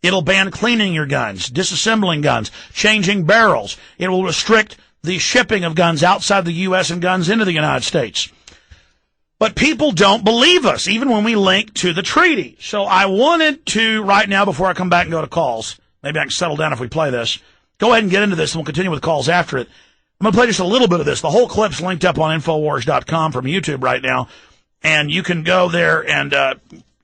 It'll ban cleaning your guns, disassembling guns, changing barrels. It will restrict the shipping of guns outside the U.S. and guns into the United States. But people don't believe us, even when we link to the treaty. So I wanted to, right now, before I come back and go to calls, maybe I can settle down if we play this, go ahead and get into this, and we'll continue with calls after it. I'm going to play just a little bit of this. The whole clip's linked up on Infowars.com from YouTube right now, and you can go there and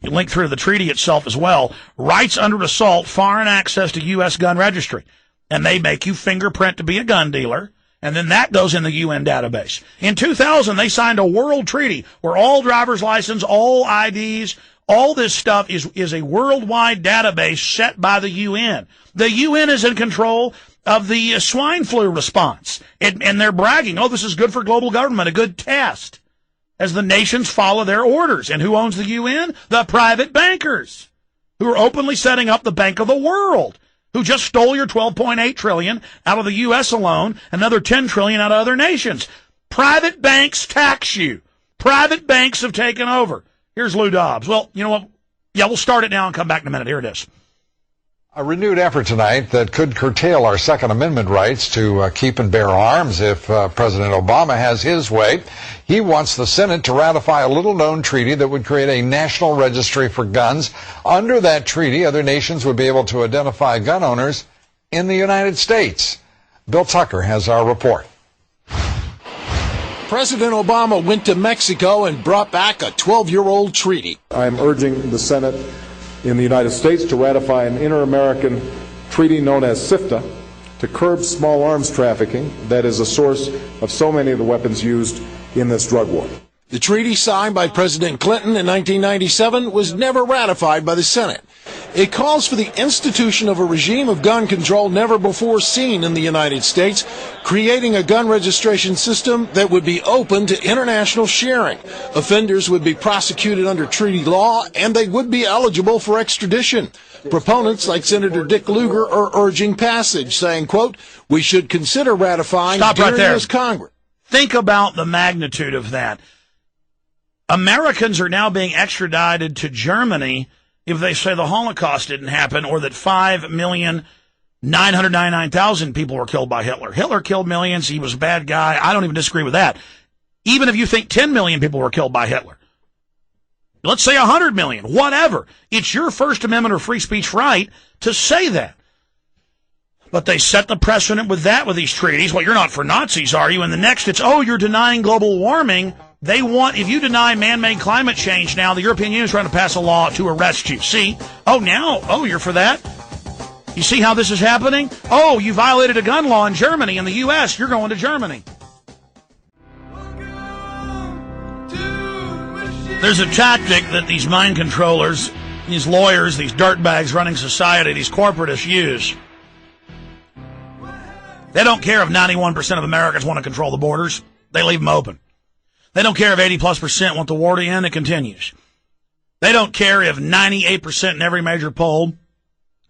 link through the treaty itself as well. Rights under assault, foreign access to U.S. gun registry. And they make you fingerprint to be a gun dealer, and then that goes in the UN database. In 2000, they signed a world treaty where all driver's license, all IDs, all this stuff is a worldwide database set by the UN. The UN is in control of the swine flu response, and they're bragging, oh, this is good for global government, a good test, as the nations follow their orders. And who owns the UN? The private bankers, who are openly setting up the Bank of the World, who just stole your $12.8 trillion out of the U.S. alone, another $10 trillion out of other nations. Private banks tax you. Private banks have taken over. Here's Lou Dobbs. Well, you know what? Yeah, we'll start it now and come back in a minute. Here it is. A renewed effort tonight that could curtail our Second Amendment rights to keep and bear arms if President Obama has his way. He wants the Senate to ratify a little-known treaty that would create a national registry for guns. Under that treaty, other nations would be able to identify gun owners in the United States. Bill Tucker has our report. President Obama went to Mexico and brought back a 12-year-old treaty. I'm urging the Senate in the United States to ratify an inter-American treaty known as SIFTA to curb small arms trafficking that is a source of so many of the weapons used in this drug war. The treaty signed by President Clinton in 1997 was never ratified by the Senate. It calls for the institution of a regime of gun control never before seen in the United States, creating a gun registration system that would be open to international sharing. Offenders would be prosecuted under treaty law, and they would be eligible for extradition. Proponents like Senator Dick Lugar are urging passage, saying, quote, we should consider ratifying during this Congress. Think about the magnitude of that. Americans are now being extradited to Germany if they say the Holocaust didn't happen, or that 5,999,000 people were killed by Hitler. Hitler killed millions. He was a bad guy. I don't even disagree with that. Even if you think 10 million people were killed by Hitler, let's say 100 million, whatever. It's your First Amendment or free speech right to say that. But they set the precedent with that, with these treaties. Well, you're not for Nazis, are you? And the next it's, oh, you're denying global warming. They want, if you deny man-made climate change now, the European Union is trying to pass a law to arrest you. See? Oh, you're for that? You see how this is happening? Oh, you violated a gun law in Germany. In the U.S., you're going to Germany. There's a tactic that these mind controllers, these lawyers, these dirtbags running society, these corporatists use. They don't care if 91% of Americans want to control the borders. They leave them open. They don't care if 80+% want the war to end. It continues. They don't care if 98% in every major poll,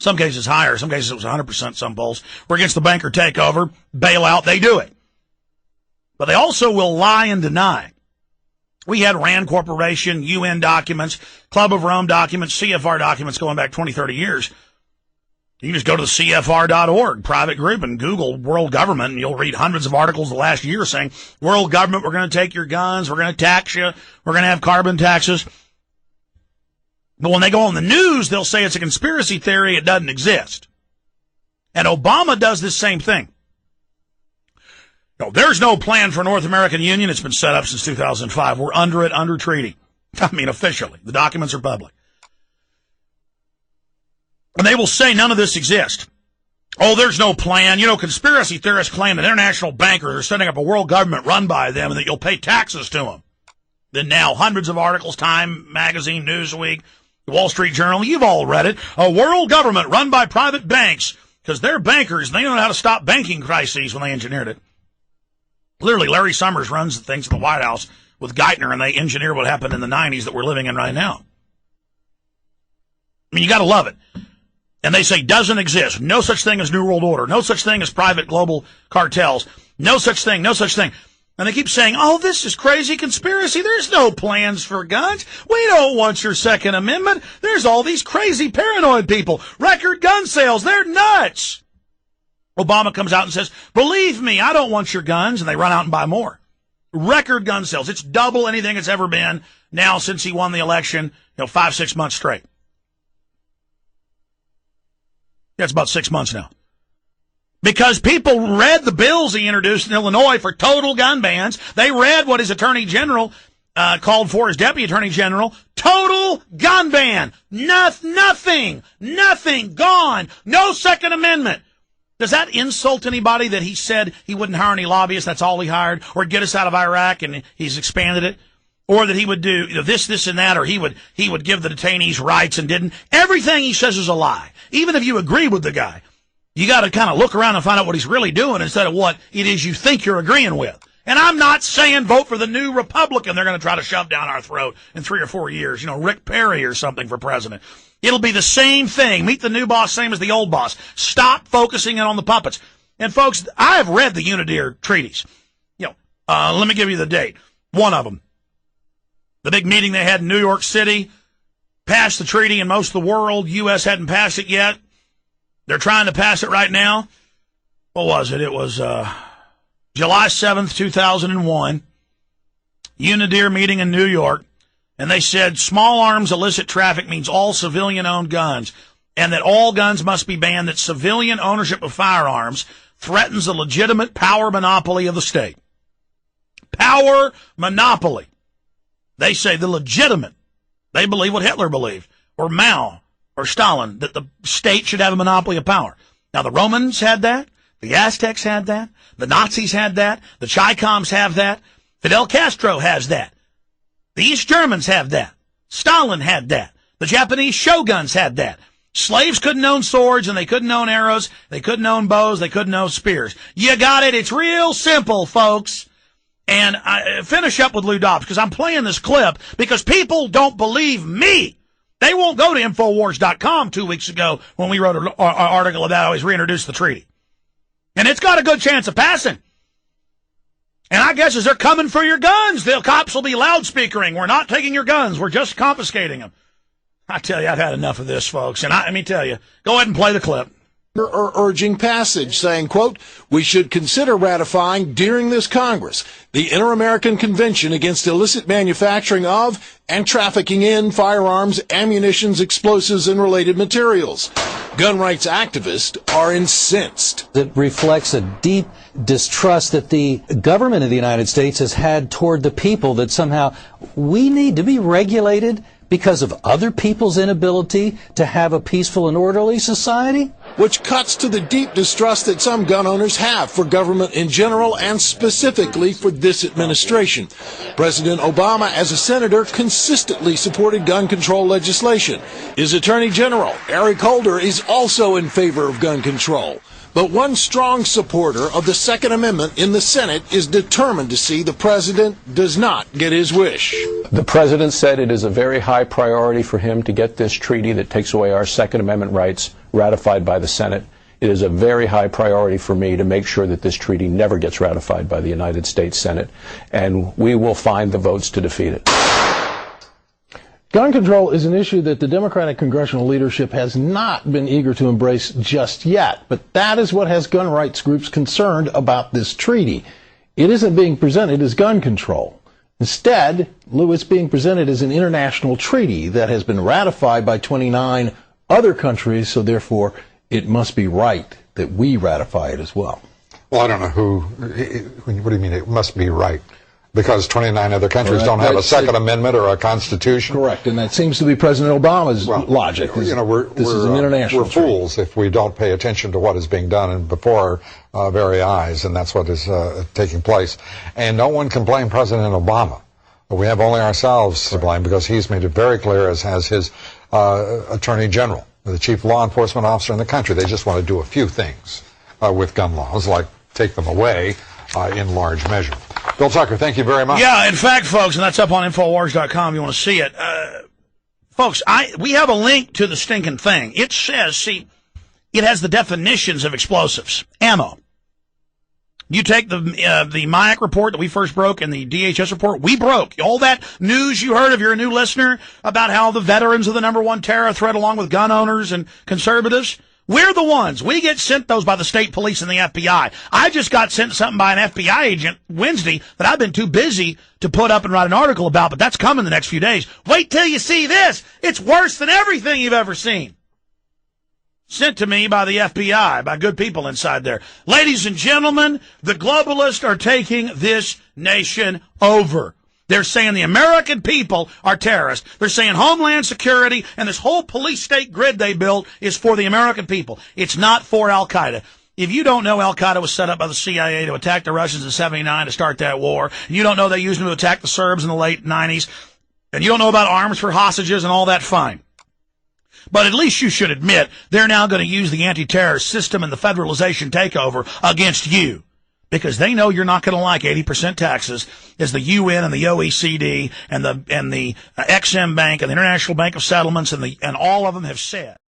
some cases higher, some cases it was 100%, some polls, were against the banker takeover, bailout. They do it. But they also will lie and deny. We had RAND Corporation, UN documents, Club of Rome documents, CFR documents going back 20, 30 years. You can just go to the CFR.org private group and Google world government, and you'll read hundreds of articles the last year saying, world government, we're going to take your guns, we're going to tax you, we're going to have carbon taxes. But when they go on the news, they'll say it's a conspiracy theory, it doesn't exist. And Obama does this same thing. No, there's no plan for North American Union. It's been set up since 2005. We're under it, under treaty. I mean, officially. The documents are public. And they will say none of this exists. Oh, there's no plan. You know, conspiracy theorists claim that international bankers are setting up a world government run by them and that you'll pay taxes to them. Then now, hundreds of articles, Time Magazine, Newsweek, the Wall Street Journal, you've all read it. A world government run by private banks because they're bankers and they know how to stop banking crises when they engineered it. Clearly, Larry Summers runs the things at the White House with Geithner, and they engineer what happened in the 90s that we're living in right now. I mean, you got to love it. And they say doesn't exist. No such thing as New World Order. No such thing as private global cartels. No such thing. No such thing. And they keep saying, oh, this is crazy conspiracy. There's no plans for guns. We don't want your Second Amendment. There's all these crazy paranoid people. Record gun sales. They're nuts. Obama comes out and says, believe me, I don't want your guns. And they run out and buy more. Record gun sales. It's double anything it's ever been now since he won the election, 5-6 months straight. That's about 6 months now. Because people read the bills he introduced in Illinois for total gun bans. They read what his attorney general called for, his deputy attorney general. Total gun ban. Nothing, gone. No Second Amendment. Does that insult anybody that he said he wouldn't hire any lobbyists, that's all he hired, or get us out of Iraq and he's expanded it? Or that he would do this, and that, or he would give the detainees rights and didn't? Everything he says is a lie. Even if you agree with the guy, you got to kind of look around and find out what he's really doing instead of what it is you think you're agreeing with. And I'm not saying vote for the new Republican they're going to try to shove down our throat in 3 or 4 years, Rick Perry or something for president. It'll be the same thing. Meet the new boss, same as the old boss. Stop focusing in on the puppets. And folks, I have read the Unidentification treaties. Let me give you the date. One of them. The big meeting they had in New York City, passed the treaty in most of the world. U.S. hadn't passed it yet. They're trying to pass it right now. What was it? It was July 7th, 2001. Unidentification meeting in New York. And they said small arms illicit traffic means all civilian-owned guns, and that all guns must be banned, that civilian ownership of firearms threatens the legitimate power monopoly of the state. Power monopoly. They say the legitimate. They believe what Hitler believed, or Mao, or Stalin, that the state should have a monopoly of power. Now, the Romans had that. The Aztecs had that. The Nazis had that. The Chi-Coms have that. Fidel Castro has that. The East Germans have that. Stalin had that. The Japanese shoguns had that. Slaves couldn't own swords, and they couldn't own arrows. They couldn't own bows. They couldn't own spears. You got it. It's real simple, folks. And I finish up with Lou Dobbs, because I'm playing this clip because people don't believe me. They won't go to Infowars.com 2 weeks ago when we wrote an article about how he's reintroduced the treaty. And it's got a good chance of passing. And I guess as they're coming for your guns, the cops will be loudspeakering. We're not taking your guns. We're just confiscating them. I tell you, I've had enough of this, folks. And let me tell you, go ahead and play the clip. Urging passage, saying, quote, we should consider ratifying during this Congress the Inter-American Convention against illicit manufacturing of and trafficking in firearms, ammunitions, explosives, and related materials. Gun rights activists are incensed. It reflects a deep distrust that the government of the United States has had toward the people, that somehow we need to be regulated because of other people's inability to have a peaceful and orderly society? Which cuts to the deep distrust that some gun owners have for government in general and specifically for this administration. President Obama, as a senator, consistently supported gun control legislation. His Attorney General, Eric Holder, is also in favor of gun control. But one strong supporter of the Second Amendment in the Senate is determined to see the president does not get his wish. The president said it is a very high priority for him to get this treaty that takes away our Second Amendment rights ratified by the Senate. It is a very high priority for me to make sure that this treaty never gets ratified by the United States Senate, and we will find the votes to defeat it. Gun control is an issue that the Democratic congressional leadership has not been eager to embrace just yet, but that is what has gun rights groups concerned about this treaty. It isn't being presented as gun control. Instead, Lou, it's being presented as an international treaty that has been ratified by 29 other countries, so therefore it must be right that we ratify it as well. Well, I don't know what do you mean it must be right? Because 29 other countries don't have a Second Amendment or a Constitution? Correct, and that seems to be President Obama's logic. This is an international treaty. We're fools if we don't pay attention to what is being done before our very eyes, and that's what is taking place. And no one can blame President Obama. We have only ourselves to blame, because he's made it very clear, as has his Attorney General, the chief law enforcement officer in the country. They just want to do a few things with gun laws, like take them away in large measure. Bill Tucker, thank you very much. Yeah, in fact, folks, and that's up on Infowars.com, you want to see it. Folks, we have a link to the stinking thing. It says, it has the definitions of explosives. Ammo, You take the MIAC report that we first broke and the DHS report, we broke. All that news you heard, if you're a new listener, about how the veterans are the number one terror threat along with gun owners and conservatives, we're the ones. We get sent those by the state police and the FBI. I just got sent something by an FBI agent Wednesday that I've been too busy to put up and write an article about, but that's coming the next few days. Wait till you see this. It's worse than everything you've ever seen. Sent to me by the FBI, by good people inside there. Ladies and gentlemen, the globalists are taking this nation over. They're saying the American people are terrorists. They're saying Homeland Security and this whole police state grid they built is for the American people. It's not for Al-Qaeda. If you don't know Al-Qaeda was set up by the CIA to attack the Russians in '79 to start that war, and you don't know they used them to attack the Serbs in the late 90s, and you don't know about arms for hostages and all that, fine. But at least you should admit they're now going to use the anti-terror system and the federalization takeover against you, because they know you're not going to like 80% taxes, as the UN and the OECD and the Ex-Im Bank and the International Bank of Settlements and all of them have said.